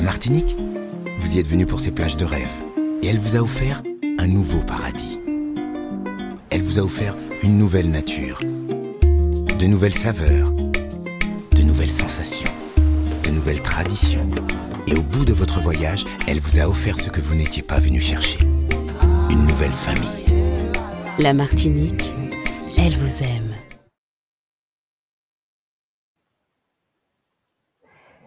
Martinique, vous y êtes venu pour ces plages de rêve. Et elle vous a offert un nouveau paradis. Elle vous a offert une nouvelle nature, de nouvelles saveurs, de nouvelles sensations, de nouvelles traditions. Et au bout de votre voyage, elle vous a offert ce que vous n'étiez pas venu chercher. Une nouvelle famille. La Martinique, elle vous aime.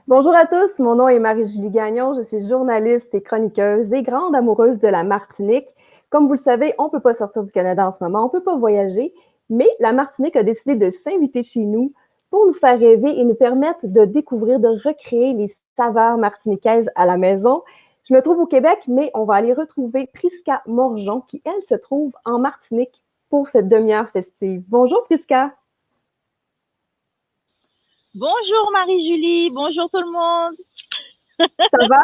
Bonjour à tous, mon nom est Marie-Julie Gagnon, je suis journaliste et chroniqueuse et grande amoureuse de la Martinique. Comme vous le savez, on ne peut pas sortir du Canada en ce moment, on ne peut pas voyager, mais la Martinique a décidé de s'inviter chez nous pour nous faire rêver et nous permettre de découvrir, de recréer les saveurs martiniquaises à la maison. Je me trouve au Québec, mais on va aller retrouver Prisca Morjon qui, elle, se trouve en Martinique pour cette demi-heure festive. Bonjour Prisca! Bonjour Marie-Julie, bonjour tout le monde. Ça va?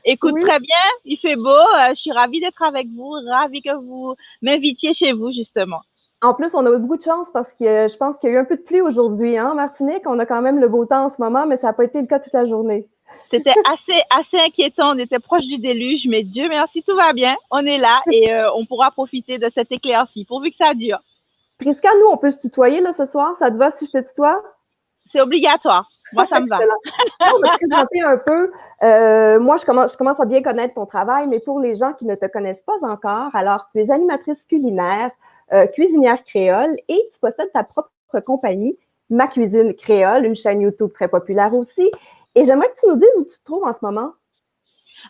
Écoute, oui. Très bien, il fait beau, je suis ravie d'être avec vous, ravie que vous m'invitiez chez vous justement. En plus, on a beaucoup de chance parce que je pense qu'il y a eu un peu de pluie aujourd'hui, hein, Martinique? On a quand même le beau temps en ce moment, mais ça n'a pas été le cas toute la journée. C'était assez inquiétant, on était proche du déluge, mais Dieu merci, tout va bien, on est là et on pourra profiter de cette éclaircie, pourvu que ça dure. Prisca, nous, on peut se tutoyer là, ce soir, ça te va si je te tutoie? C'est obligatoire. Moi, ça me va. On va te présenter un peu. Moi, je commence à bien connaître ton travail, mais pour les gens qui ne te connaissent pas encore, alors, tu es animatrice culinaire, cuisinière créole et tu possèdes ta propre compagnie, Ma Cuisine Créole, une chaîne YouTube très populaire aussi. Et j'aimerais que tu nous dises où tu te trouves en ce moment.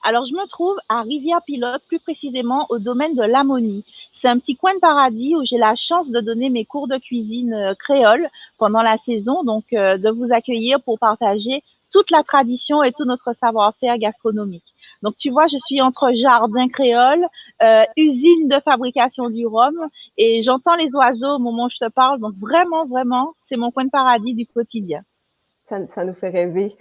Alors, je me trouve à Rivière-Pilote, plus précisément au domaine de l'Ammonie. C'est un petit coin de paradis où j'ai la chance de donner mes cours de cuisine créole pendant la saison, donc de vous accueillir pour partager toute la tradition et tout notre savoir-faire gastronomique. Donc, tu vois, je suis entre jardin créole, usine de fabrication du rhum et j'entends les oiseaux au moment où je te parle. Donc, vraiment, vraiment, c'est mon coin de paradis du quotidien. Ça nous fait rêver.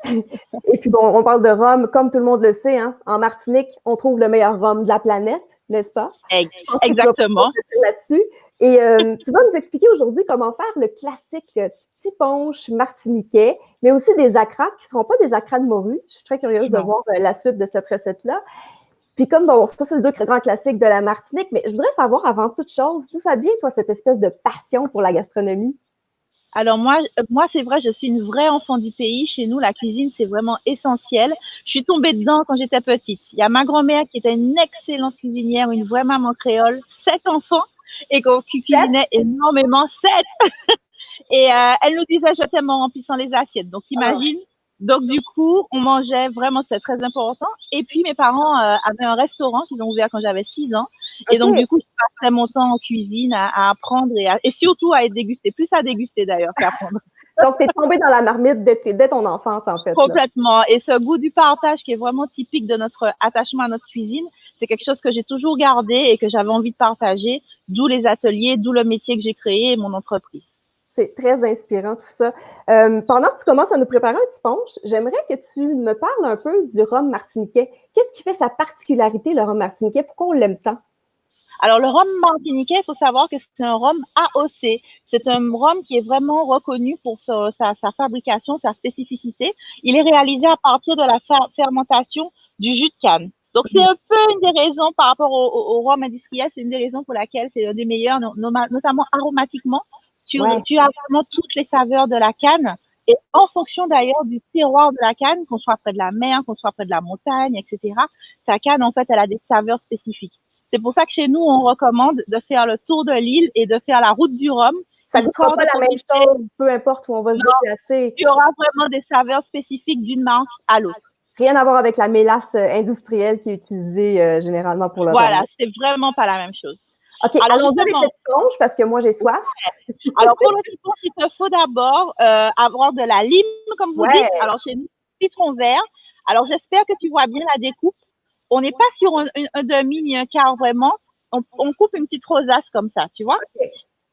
Et puis bon, on parle de rhum, comme tout le monde le sait, hein, en Martinique, on trouve le meilleur rhum de la planète, n'est-ce pas? Exactement. Là-dessus. Et tu vas nous expliquer aujourd'hui comment faire le classique petit punch martiniquais, mais aussi des acras qui ne seront pas des acras de morue. Je suis très curieuse de voir la suite de cette recette-là. Puis comme, bon, ça, c'est les deux grands classiques de la Martinique, mais je voudrais savoir avant toute chose, d'où ça vient, toi, cette espèce de passion pour la gastronomie? Alors moi, c'est vrai, je suis une vraie enfant du pays. Chez nous, la cuisine, c'est vraiment essentiel. Je suis tombée dedans quand j'étais petite. Il y a ma grand-mère qui était une excellente cuisinière, une vraie maman créole, 7 enfants, et qui cuisinait énormément, 7. Et elle nous disait, je t'aime en remplissant les assiettes. Donc, t'imagines? Donc, du coup, on mangeait vraiment, c'était très important. Et puis, mes parents avaient un restaurant qu'ils ont ouvert quand j'avais 6 ans. Et donc, du coup, je passais mon temps en cuisine à apprendre et surtout à être dégustée. Plus à déguster d'ailleurs qu'à apprendre. Donc, tu es tombée dans la marmite dès ton enfance, en fait. Complètement. Là. Et ce goût du partage qui est vraiment typique de notre attachement à notre cuisine, c'est quelque chose que j'ai toujours gardé et que j'avais envie de partager, d'où les ateliers, d'où le métier que j'ai créé et mon entreprise. C'est très inspirant tout ça. Pendant que tu commences à nous préparer un petit punch, j'aimerais que tu me parles un peu du rhum martiniquais. Qu'est-ce qui fait sa particularité, le rhum martiniquais? Pourquoi on l'aime tant? Alors, le rhum martiniquais, il faut savoir que c'est un rhum AOC. C'est un rhum qui est vraiment reconnu pour sa fabrication, sa spécificité. Il est réalisé à partir de la fermentation du jus de canne. Donc, c'est un peu une des raisons par rapport au rhum industriel, c'est une des raisons pour laquelle c'est un des meilleurs, notamment aromatiquement. Tu as vraiment toutes les saveurs de la canne. Et en fonction d'ailleurs du terroir de la canne, qu'on soit près de la mer, qu'on soit près de la montagne, etc., sa canne, en fait, elle a des saveurs spécifiques. C'est pour ça que chez nous, on recommande de faire le tour de l'île et de faire la route du rhum. Ça ne sera pas la même chose, peu importe où on va se déplacer. Il y aura vraiment des saveurs spécifiques d'une marque à l'autre. Rien à voir avec la mélasse industrielle qui est utilisée généralement pour le rhum. Voilà, c'est vraiment pas la même chose. OK, allons-y avec le petit punch parce que moi, j'ai soif. Alors, pour le petit punch, il te faut d'abord avoir de la lime, comme vous dites. Alors, chez nous, citron vert. Alors, j'espère que tu vois bien la découpe. On n'est pas sur un demi ni un quart vraiment. On coupe une petite rosace comme ça, tu vois.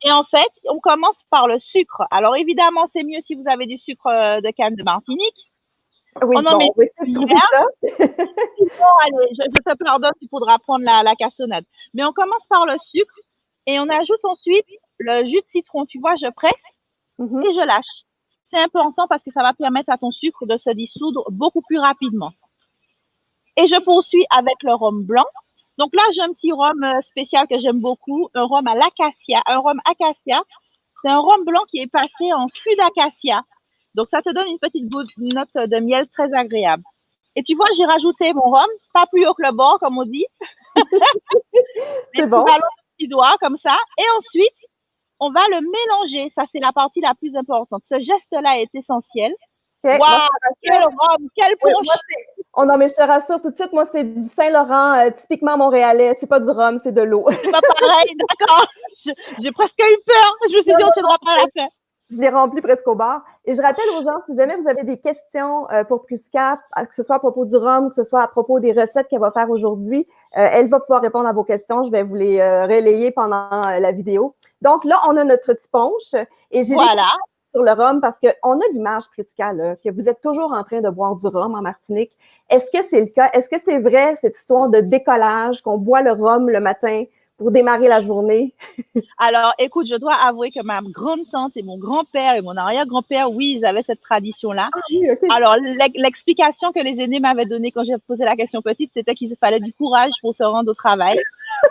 Et en fait, on commence par le sucre. Alors, évidemment, c'est mieux si vous avez du sucre de canne de Martinique. Oui, on va essayer de trouver ça. Sinon, allez, je te pardonne, il faudra prendre la cassonade. Mais on commence par le sucre et on ajoute ensuite le jus de citron. Tu vois, je presse et je lâche. c'est important parce que ça va permettre à ton sucre de se dissoudre beaucoup plus rapidement. Et je poursuis avec le rhum blanc. Donc là, j'ai un petit rhum spécial que j'aime beaucoup, un rhum à l'acacia. Un rhum acacia, c'est un rhum blanc qui est passé en fût d'acacia. Donc ça te donne une petite note de miel très agréable. Et tu vois, j'ai rajouté mon rhum, pas plus haut que le bord, comme on dit. C'est bon. Petit doigt, comme ça. Et ensuite, on va le mélanger. Ça, c'est la partie la plus importante. Ce geste-là est essentiel. Okay. Wow, quel rhum, quel punch! Oui, oh non, mais je te rassure tout de suite, moi, c'est du Saint-Laurent, typiquement montréalais. C'est pas du rhum, c'est de l'eau. C'est pas pareil, d'accord. J'ai presque eu peur. Je me suis dit, on ne tiendra pas la paix. Je l'ai rempli presque au bar. Et je rappelle aux gens, si jamais vous avez des questions pour Prisca, que ce soit à propos du rhum, que ce soit à propos des recettes qu'elle va faire aujourd'hui, elle va pouvoir répondre à vos questions. Je vais vous les relayer pendant la vidéo. Donc là, on a notre petit punch. Et j'ai des questions sur le rhum parce qu'on a l'image, Prisca, là, que vous êtes toujours en train de boire du rhum en Martinique. Est-ce que c'est le cas? Est-ce que c'est vrai, cette histoire de décollage, qu'on boit le rhum le matin pour démarrer la journée? Alors, écoute, je dois avouer que ma grande-tante et mon grand-père et mon arrière-grand-père, oui, ils avaient cette tradition-là. Ah, oui, okay. Alors, l'explication que les aînés m'avaient donnée quand j'ai posé la question petite, c'était qu'il fallait du courage pour se rendre au travail.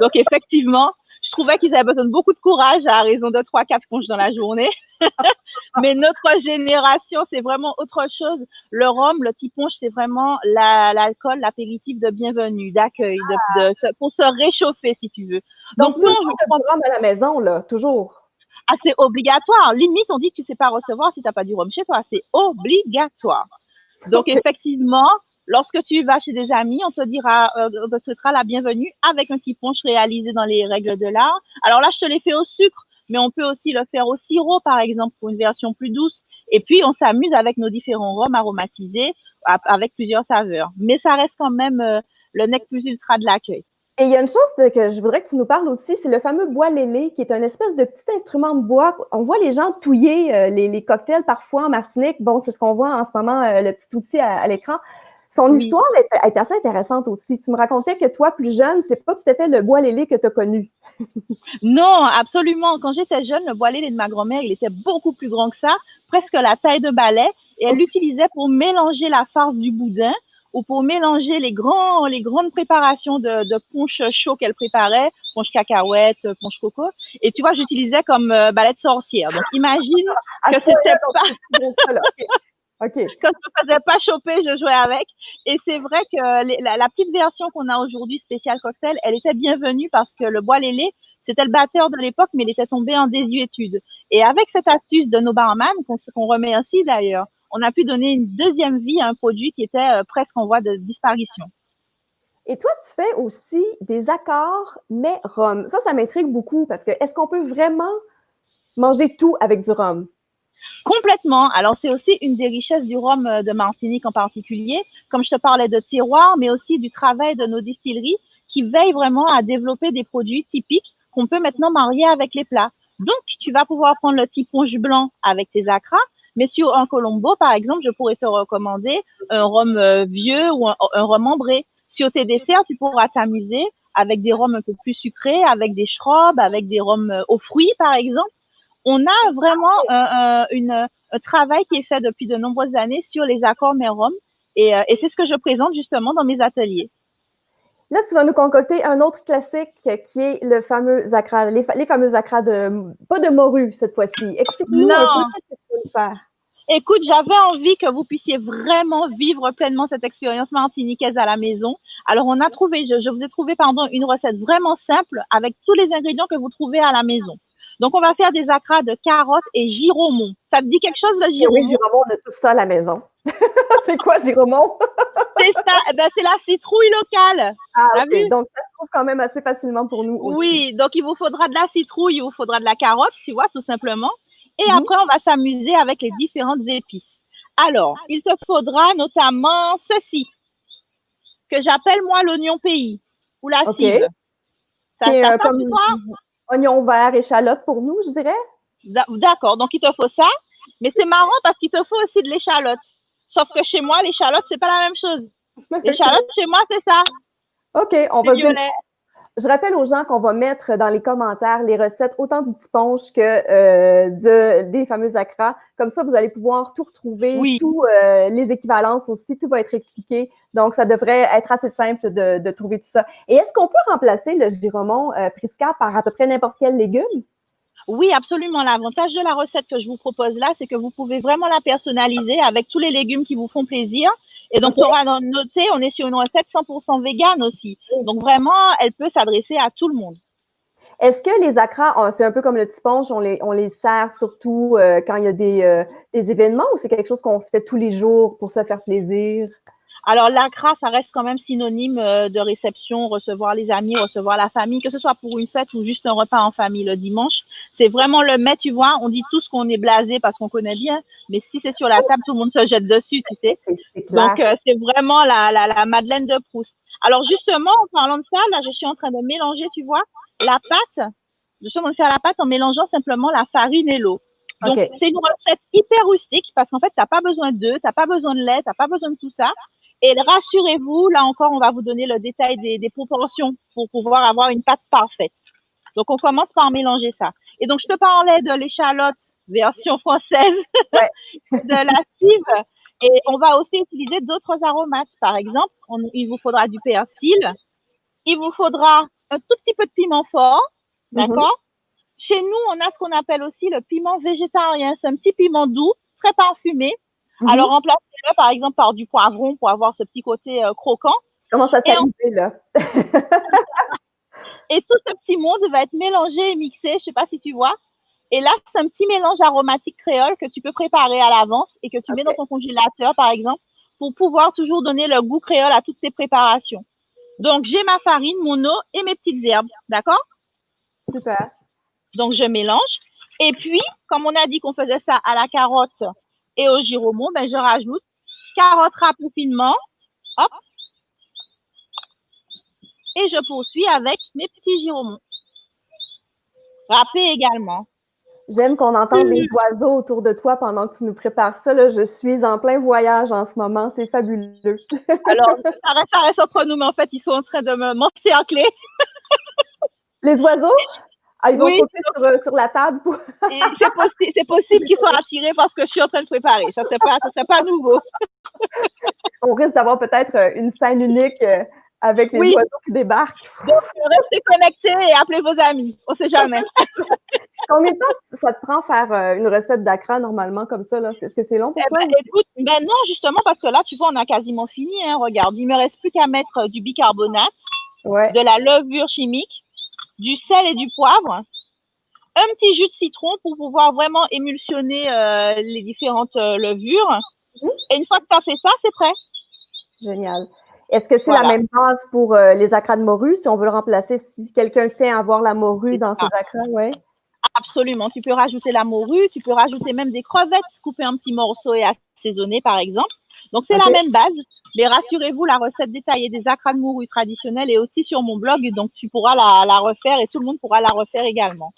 Donc, effectivement, je trouvais qu'ils avaient besoin de beaucoup de courage à raison de 3-4 punches dans la journée. Mais notre génération, c'est vraiment autre chose. Le rhum, le petit punch, c'est vraiment l'alcool, l'apéritif de bienvenue, d'accueil, pour se réchauffer, si tu veux. Donc non, je prends du rhum à la maison, là, toujours. Ah, c'est obligatoire. Limite, on dit que tu ne sais pas recevoir si tu n'as pas du rhum chez toi. C'est obligatoire. Donc, effectivement, lorsque tu vas chez des amis, on te dira, on te souhaitera la bienvenue avec un petit punch réalisé dans les règles de l'art. Alors là, je te l'ai fait au sucre, mais on peut aussi le faire au sirop, par exemple, pour une version plus douce. Et puis, on s'amuse avec nos différents rhums aromatisés avec plusieurs saveurs. Mais ça reste quand même le nec plus ultra de l'accueil. Et il y a une chose que je voudrais que tu nous parles aussi, c'est le fameux bois lélé, qui est un espèce de petit instrument de bois. On voit les gens touiller les cocktails parfois en Martinique. Bon, c'est ce qu'on voit en ce moment, le petit outil à l'écran. Son histoire est assez intéressante aussi. Tu me racontais que toi, plus jeune, c'est pas tout à fait le bois lélé que tu as connu. Non, absolument. Quand j'étais jeune, le bois lélé de ma grand-mère, il était beaucoup plus grand que ça, presque la taille de balai, et elle l'utilisait pour mélanger la farce du boudin ou pour mélanger les grandes préparations de punch chaud qu'elle préparait, punch cacahuète, punch coco. Et tu vois, j'utilisais comme balai de sorcière. Donc, imagine que c'était pas... Okay. Quand je ne faisais pas choper, je jouais avec. Et c'est vrai que la petite version qu'on a aujourd'hui, spéciale cocktail, elle était bienvenue parce que le bois lélé, c'était le batteur de l'époque, mais il était tombé en désuétude. Et avec cette astuce de nos barman, qu'on remet ainsi d'ailleurs, on a pu donner une deuxième vie à un produit qui était presque en voie de disparition. Et toi, tu fais aussi des accords, mais rhum. Ça m'intrigue beaucoup parce que est-ce qu'on peut vraiment manger tout avec du rhum? Complètement. Alors, c'est aussi une des richesses du rhum de Martinique en particulier. Comme je te parlais de terroir, mais aussi du travail de nos distilleries qui veillent vraiment à développer des produits typiques qu'on peut maintenant marier avec les plats. Donc, tu vas pouvoir prendre le petit punch blanc avec tes acras, mais sur un Colombo, par exemple, je pourrais te recommander un rhum vieux ou un rhum ambré. Sur tes desserts, tu pourras t'amuser avec des rhums un peu plus sucrés, avec des shrubs, avec des rhums aux fruits, par exemple. On a vraiment un travail qui est fait depuis de nombreuses années sur les accords mais rhum et c'est ce que je présente justement dans mes ateliers. Là, tu vas nous concocter un autre classique qui est le fameux acra, les fameux acras pas de morue cette fois-ci. Explique-nous un peu qu'est-ce que tu vas nous faire. Écoute, j'avais envie que vous puissiez vraiment vivre pleinement cette expérience martiniquaise à la maison. Alors, on a trouvé, je vous ai trouvé, une recette vraiment simple avec tous les ingrédients que vous trouvez à la maison. Donc, on va faire des acras de carottes et giromon. Ça te dit quelque chose, le giromon? Oui, giromon, on a tout ça à la maison. C'est quoi, giromon? C'est ça. C'est la citrouille locale. Ah, OK. Donc, ça se trouve quand même assez facilement pour nous aussi. Oui, donc il vous faudra de la citrouille, il vous faudra de la carotte, tu vois, tout simplement. Et après, on va s'amuser avec les différentes épices. Alors, il te faudra notamment ceci, que j'appelle moi l'oignon pays ou la cible. Ça comme oignon vert, échalote pour nous, je dirais. D'accord, donc il te faut ça. Mais c'est marrant parce qu'il te faut aussi de l'échalote. Sauf que chez moi, l'échalote, c'est pas la même chose. L'échalote, chez moi, c'est ça. OK, on va dire Je rappelle aux gens qu'on va mettre dans les commentaires les recettes autant du tiponche que des fameux acras. Comme ça, vous allez pouvoir tout retrouver, Oui. tous les équivalences aussi, tout va être expliqué. Donc, ça devrait être assez simple de trouver tout ça. Et est-ce qu'on peut remplacer le giromon Prisca par à peu près n'importe quel légume? Oui, absolument. L'avantage de la recette que je vous propose là, c'est que vous pouvez vraiment la personnaliser avec tous les légumes qui vous font plaisir. Et donc, tu auras noté, on est sur une recette 100% végane aussi. Donc, vraiment, elle peut s'adresser à tout le monde. Est-ce que les acras, c'est un peu comme le tiponche, on les sert surtout quand il y a des événements ou c'est quelque chose qu'on se fait tous les jours pour se faire plaisir? Alors, l'acra, ça reste quand même synonyme de réception, recevoir les amis, recevoir la famille, que ce soit pour une fête ou juste un repas en famille le dimanche. C'est vraiment le mets, tu vois. On dit tous qu'on est blasé parce qu'on connaît bien, mais si c'est sur la table, tout le monde se jette dessus, tu sais. Donc, c'est vraiment la Madeleine de Proust. Alors, justement, en parlant de ça, là, je suis en train de mélanger, tu vois, la pâte. Je suis en train de faire la pâte en mélangeant simplement la farine et l'eau. Donc, c'est une recette hyper rustique parce qu'en fait, tu n'as pas besoin d'œufs, tu n'as pas besoin de lait, tu n'as pas besoin de tout ça. Et rassurez-vous, là encore, on va vous donner le détail des proportions pour pouvoir avoir une pâte parfaite. Donc, on commence par mélanger ça. Et donc, je te parlais de l'échalote version française, de la cive. Et on va aussi utiliser d'autres aromates. Par exemple, il vous faudra du persil. Il vous faudra un tout petit peu de piment fort. D'accord? Chez nous, on a ce qu'on appelle aussi le piment végétarien. C'est un petit piment doux, très parfumé. Alors, remplacez-le, par exemple, par du poivron pour avoir ce petit côté croquant. Je commence à saliver, là. Et tout ce petit monde va être mélangé et mixé, je ne sais pas si tu vois. Et là, c'est un petit mélange aromatique créole que tu peux préparer à l'avance et que tu mets dans ton congélateur, par exemple, pour pouvoir toujours donner le goût créole à toutes tes préparations. Donc, j'ai ma farine, mon eau et mes petites herbes. D'accord? Super. Donc, je mélange. Et puis, comme on a dit qu'on faisait ça à la carotte et au giromon, ben, je rajoute carotte râpée finement. Hop. Et je poursuis avec mes petits giromons. Râpés également. J'aime qu'on entende les oiseaux autour de toi pendant que tu nous prépares ça. Là. Je suis en plein voyage en ce moment. C'est fabuleux. Alors, ça reste entre nous, mais en fait, ils sont en train de m'encercler. Les oiseaux? Ah, ils vont sauter sur la table. C'est possible qu'ils soient attirés parce que je suis en train de préparer. Ça ne serait pas nouveau. On risque d'avoir peut-être une scène unique avec les oiseaux qui débarquent. Donc, restez connectés et appelez vos amis. On ne sait jamais. Combien de temps ça te prend faire une recette d'acra normalement comme ça? Est-ce que c'est long pour toi? Écoute, non, justement, parce que là, tu vois, on a quasiment fini. Hein, regarde, il ne me reste plus qu'à mettre du bicarbonate, de la levure chimique, du sel et du poivre, un petit jus de citron pour pouvoir vraiment émulsionner les différentes levures. Et une fois que tu as fait ça, c'est prêt. Génial. Est-ce que c'est la même base pour les acras de morue, si on veut le remplacer, si quelqu'un tient à avoir la morue dans ses acras? Ouais. Absolument. Tu peux rajouter la morue, tu peux rajouter même des crevettes, couper un petit morceau et assaisonner, par exemple. Donc, c'est la même base. Mais rassurez-vous, la recette détaillée des acras de morue traditionnels est aussi sur mon blog. Donc, tu pourras la refaire et tout le monde pourra la refaire également.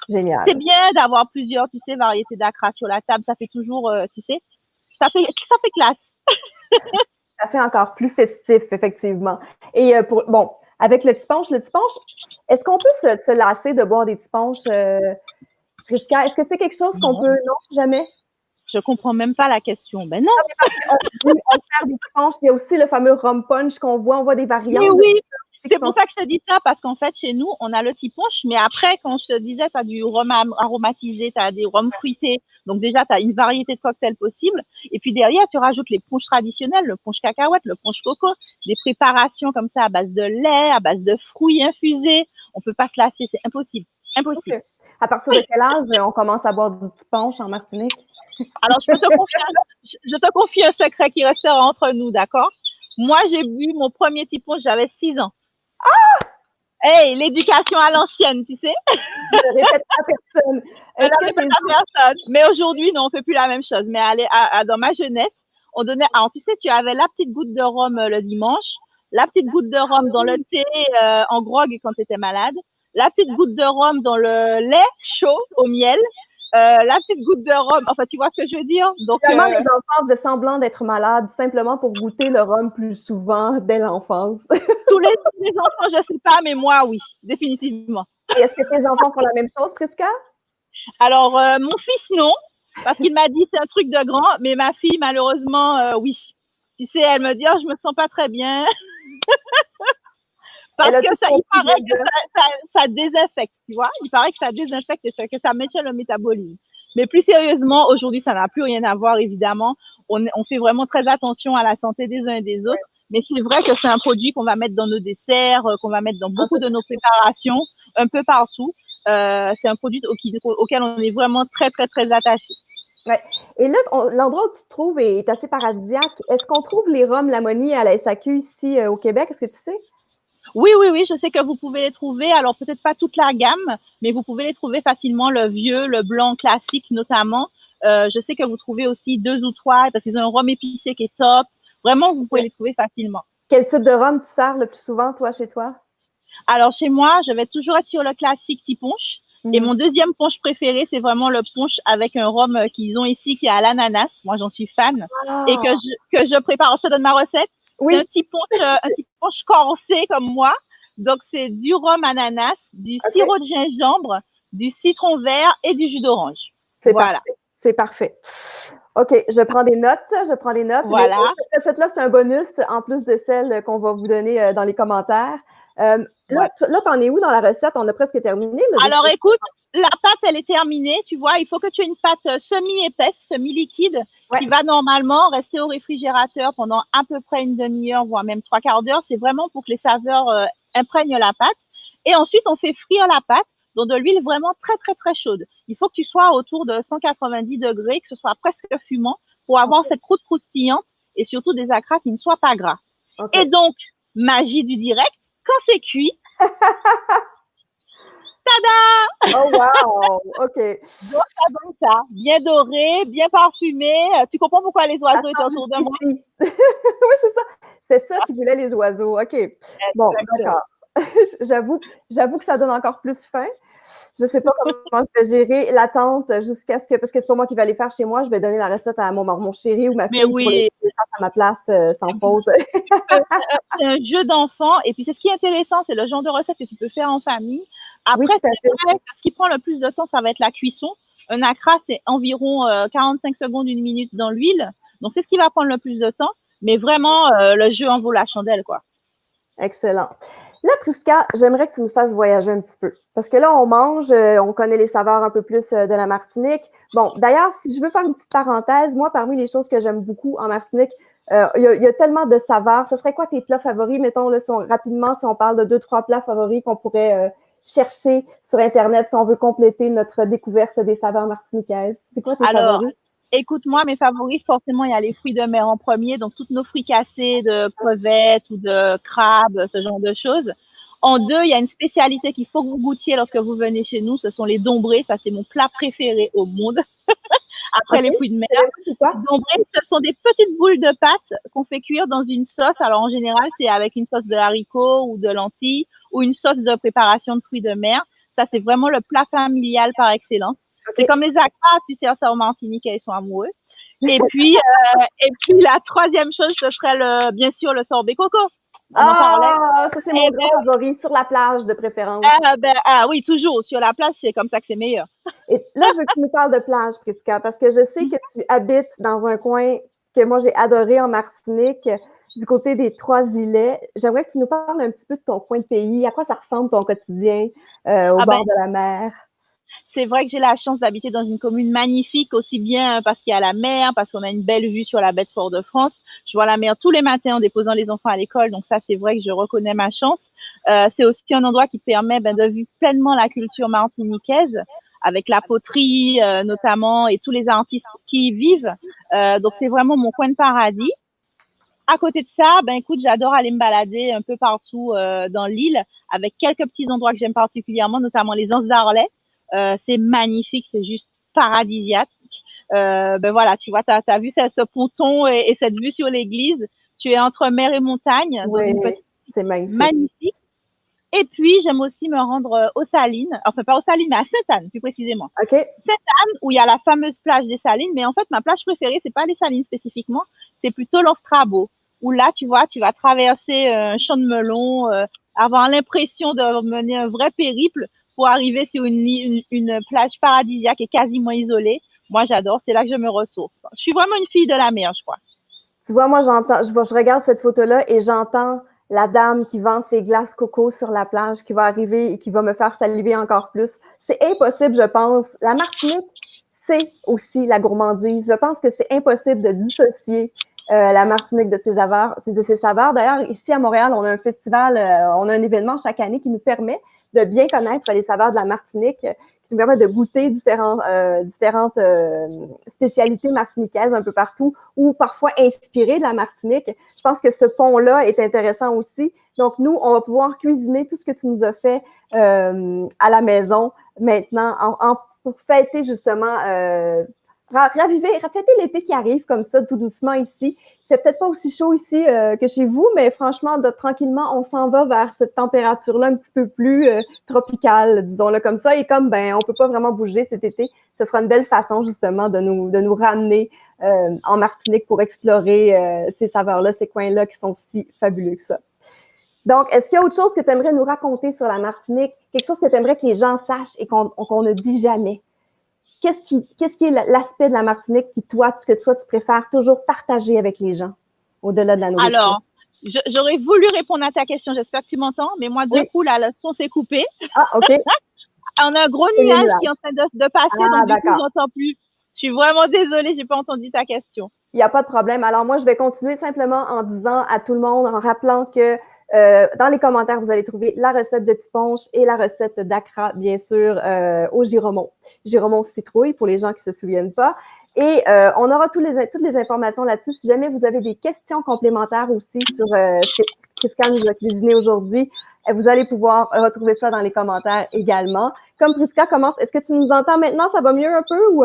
Génial. C'est bien d'avoir plusieurs, tu sais, variétés d'acras sur la table. Ça fait toujours, tu sais, ça fait classe. Ça fait encore plus festif, effectivement. Et avec le tiponche, est-ce qu'on peut se lasser de boire des tiponches, Prisca? Est-ce que c'est quelque chose qu'on peut… Non, jamais? Je comprends même pas la question. Ben non. On sert des tiponches. Il y a aussi le fameux rum punch qu'on voit. On voit des variantes. Mais oui, c'est pour ça que je te dis ça, parce qu'en fait, chez nous, on a le tiponche, mais après, quand je te disais, tu as du rhum aromatisé, tu as des rhums fruités. Donc déjà, tu as une variété de cocktails possibles. Et puis derrière, tu rajoutes les punchs traditionnels, le punch cacahuète, le punch coco, des préparations comme ça à base de lait, à base de fruits infusés. On peut pas se lasser, c'est impossible. Impossible. Okay. À partir de quel âge on commence à boire du tiponche en Martinique? Alors, je te confie un secret qui restera entre nous, d'accord? Moi, j'ai bu mon premier tiponche, j'avais 6 ans. Ah! Hey, l'éducation à l'ancienne, tu sais? Je ne répète à personne. Je ne répète à personne. Mais aujourd'hui, non, on ne fait plus la même chose. Mais dans ma jeunesse, on donnait… Alors, tu sais, tu avais la petite goutte de rhum le dimanche, la petite goutte de rhum dans le thé en grog quand tu étais malade, la petite goutte de rhum dans le lait chaud au miel, la petite goutte de rhum. Enfin, tu vois ce que je veux dire? Donc, vraiment, les enfants faisaient semblant d'être malades simplement pour goûter le rhum plus souvent dès l'enfance. Tout tous les enfants, je ne sais pas, mais moi, oui, définitivement. Et est-ce que tes enfants font la même chose, Prisca? Alors, mon fils, non, parce qu'il m'a dit c'est un truc de grand, mais ma fille, malheureusement, oui. Tu sais, elle me dit, oh, je me sens pas très bien. Parce que il paraît que ça désinfecte, tu vois. Il paraît que ça désinfecte et que ça maintient le métabolisme. Mais plus sérieusement, aujourd'hui, ça n'a plus rien à voir, évidemment. On fait vraiment très attention à la santé des uns et des autres. Mais c'est vrai que c'est un produit qu'on va mettre dans nos desserts, qu'on va mettre dans beaucoup de nos préparations, un peu partout. C'est un produit auquel on est vraiment très, très, très attaché. Ouais. Et là, l'endroit où tu te trouves est assez paradisiaque. Est-ce qu'on trouve les rhums Lamonie à la SAQ ici au Québec? Est-ce que tu sais? Oui, je sais que vous pouvez les trouver. Alors, peut-être pas toute la gamme, mais vous pouvez les trouver facilement, le vieux, le blanc classique notamment. Je sais que vous trouvez aussi 2 ou 3 parce qu'ils ont un rhum épicé qui est top. Vraiment, vous pouvez les trouver facilement. Quel type de rhum tu sers le plus souvent, toi, chez toi? Alors, chez moi, je vais toujours être sur le classique petit punch. Et mon deuxième punch préféré, c'est vraiment le punch avec un rhum qu'ils ont ici qui est à l'ananas. Moi, j'en suis fan. Et que je prépare. Je te donne ma recette. Oui. C'est un petit punch corsé comme moi. Donc, c'est du rhum ananas, du sirop de gingembre, du citron vert et du jus d'orange. Voilà. C'est parfait. OK, je prends des notes. Voilà. Cette recette-là, c'est un bonus en plus de celle qu'on va vous donner dans les commentaires. Là, t'en es où dans la recette? On a presque terminé. Alors, écoute, la pâte, elle est terminée. Tu vois, il faut que tu aies une pâte semi-épaisse, semi-liquide, qui va normalement rester au réfrigérateur pendant à peu près une demi-heure, voire même 3/4 d'heure. C'est vraiment pour que les saveurs imprègnent la pâte. Et ensuite, on fait frire la pâte dans de l'huile vraiment très, très, très chaude. Il faut que tu sois autour de 190 degrés, que ce soit presque fumant, pour avoir cette croûte croustillante et surtout des acras qui ne soient pas gras. Et donc, magie du direct, quand c'est cuit, tada! Oh wow! OK. Donc, ça, bien doré, bien parfumé. Tu comprends pourquoi les oiseaux étaient autour de moi? Oui, c'est ça. C'est ça qui voulait les oiseaux. OK. Bon, d'accord. J'avoue que ça donne encore plus faim. Je ne sais pas comment je vais gérer l'attente jusqu'à ce que, parce que c'est pas moi qui vais aller faire chez moi, je vais donner la recette à mon chéri ou ma fille pour les faire à ma place sans faute. C'est un jeu d'enfant et puis c'est ce qui est intéressant, c'est le genre de recette que tu peux faire en famille. Après, c'est vrai que ce qui prend le plus de temps, ça va être la cuisson. Un acra, c'est environ 45 secondes, 1 minute dans l'huile. Donc, c'est ce qui va prendre le plus de temps. Mais vraiment, le jeu en vaut la chandelle, quoi. Excellent. Là, Prisca, j'aimerais que tu nous fasses voyager un petit peu. Parce que là, on mange, on connaît les saveurs un peu plus de la Martinique. Bon, d'ailleurs, si je veux faire une petite parenthèse, moi, parmi les choses que j'aime beaucoup en Martinique, il y a tellement de saveurs. Ce serait quoi tes plats favoris? Mettons, là, rapidement, si on parle de 2-3 plats favoris qu'on pourrait chercher sur Internet si on veut compléter notre découverte des saveurs martiniquaises. C'est quoi tes favoris? Écoute, moi, mes favoris, forcément, il y a les fruits de mer en premier. Donc, toutes nos fricassés de crevettes ou de crabes, ce genre de choses. En deux, il y a une spécialité qu'il faut que vous goûtiez lorsque vous venez chez nous. Ce sont les dombrés. Ça, c'est mon plat préféré au monde. Après les fruits de mer. Les dombrés, ce sont des petites boules de pâte qu'on fait cuire dans une sauce. Alors, en général, c'est avec une sauce de haricots ou de lentilles ou une sauce de préparation de fruits de mer. Ça, c'est vraiment le plat familial par excellence. C'est comme les acras, tu sers ça aux Martiniquais, ils sont amoureux. Et puis la troisième chose, ce serait bien sûr le sorbet coco. Ça c'est mon grand favori, sur la plage de préférence. Oui, toujours, sur la plage, c'est comme ça que c'est meilleur. Et là, je veux que tu nous parles de plage, Prisca, parce que je sais que tu habites dans un coin que moi j'ai adoré en Martinique, du côté des Trois-Îlets. J'aimerais que tu nous parles un petit peu de ton coin de pays, à quoi ça ressemble ton quotidien au bord de la mer. C'est vrai que j'ai la chance d'habiter dans une commune magnifique, aussi bien parce qu'il y a la mer, parce qu'on a une belle vue sur la baie de Fort-de-France. Je vois la mer tous les matins en déposant les enfants à l'école, donc ça, c'est vrai que je reconnais ma chance. C'est aussi un endroit qui permet de vivre pleinement la culture martiniquaise, avec la poterie notamment et tous les artistes qui y vivent. Donc, c'est vraiment mon coin de paradis. À côté de ça, écoute, j'adore aller me balader un peu partout dans l'île, avec quelques petits endroits que j'aime particulièrement, notamment les Anses d'Arlet. C'est magnifique, c'est juste paradisiaque. Voilà, tu vois, t'as vu ce ponton et cette vue sur l'église. Tu es entre mer et montagne. Oui, c'est magnifique. Magnifique. Et puis, j'aime aussi me rendre aux Salines. Enfin, pas aux Salines, mais à Sainte-Anne, plus précisément. OK. Sainte-Anne, où il y a la fameuse plage des Salines. Mais en fait, ma plage préférée, c'est pas les Salines spécifiquement. C'est plutôt l'Ostrabo. où là, tu vois, tu vas traverser un champ de melon, avoir l'impression de mener un vrai périple pour arriver sur une plage paradisiaque et quasiment isolée. Moi, j'adore, c'est là que je me ressource. Je suis vraiment une fille de la mer, je crois. Tu vois, moi, je regarde cette photo-là et j'entends la dame qui vend ses glaces coco sur la plage qui va arriver et qui va me faire saliver encore plus. C'est impossible, je pense. La Martinique, c'est aussi la gourmandise. Je pense que c'est impossible de dissocier la Martinique de ses saveurs. D'ailleurs, ici à Montréal, on a un festival, on a un événement chaque année qui nous permet de bien connaître les saveurs de la Martinique, qui nous permet de goûter différentes spécialités martiniquaises un peu partout, ou parfois inspirées de la Martinique. Je pense que ce pont-là est intéressant aussi. Donc, nous, on va pouvoir cuisiner tout ce que tu nous as fait à la maison maintenant pour fêter justement, fêter l'été qui arrive comme ça, tout doucement ici. Il fait peut-être pas aussi chaud ici que chez vous, mais franchement, tranquillement, on s'en va vers cette température-là un petit peu plus tropicale, disons-le comme ça. Et comme on peut pas vraiment bouger cet été, ce sera une belle façon justement de nous ramener en Martinique pour explorer ces saveurs-là, ces coins-là qui sont si fabuleux que ça. Donc, est-ce qu'il y a autre chose que tu aimerais nous raconter sur la Martinique? Quelque chose que tu aimerais que les gens sachent et qu'on ne dit jamais? Qu'est-ce qui est l'aspect de la Martinique que toi, tu préfères toujours partager avec les gens, au-delà de la nourriture? Alors, j'aurais voulu répondre à ta question. J'espère que tu m'entends, mais moi, d'un coup, là, le son s'est coupé. Ah, OK. On a un gros nuage qui est en train de passer, donc du coup, je n'entends plus. Je suis vraiment désolée, je n'ai pas entendu ta question. Il n'y a pas de problème. Alors, moi, je vais continuer simplement en disant à tout le monde, en rappelant que dans les commentaires, vous allez trouver la recette de tiponche et la recette d'acra, bien sûr, au giromont. Giromont citrouille, pour les gens qui ne se souviennent pas. Et on aura toutes les informations là-dessus. Si jamais vous avez des questions complémentaires aussi sur ce que Prisca nous a cuisiné aujourd'hui, vous allez pouvoir retrouver ça dans les commentaires également. Comme Prisca commence, est-ce que tu nous entends maintenant? Ça va mieux un peu ou...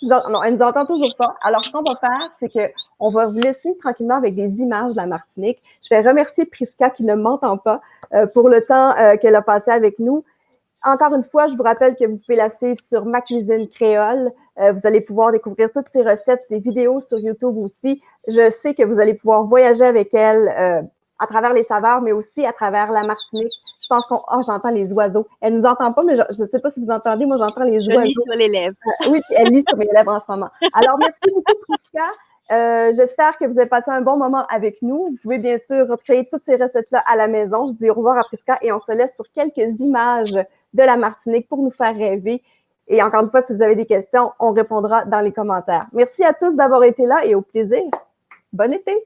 Non, elle nous entend toujours pas. Alors, ce qu'on va faire, c'est qu'on va vous laisser tranquillement avec des images de la Martinique. Je vais remercier Prisca qui ne m'entend pas pour le temps qu'elle a passé avec nous. Encore une fois, je vous rappelle que vous pouvez la suivre sur Ma Cuisine Créole. Vous allez pouvoir découvrir toutes ses recettes, ses vidéos sur YouTube aussi. Je sais que vous allez pouvoir voyager avec elle à travers les saveurs, mais aussi à travers la Martinique. Je pense j'entends les oiseaux. Elle ne nous entend pas, mais je ne sais pas si vous entendez. Moi, j'entends les oiseaux. Je lis sur les lèvres. Oui, elle lit sur mes lèvres en ce moment. Alors, merci beaucoup, Prisca. J'espère que vous avez passé un bon moment avec nous. Vous pouvez bien sûr recréer toutes ces recettes-là à la maison. Je dis au revoir à Prisca et on se laisse sur quelques images de la Martinique pour nous faire rêver. Et encore une fois, si vous avez des questions, on répondra dans les commentaires. Merci à tous d'avoir été là et au plaisir. Bon été!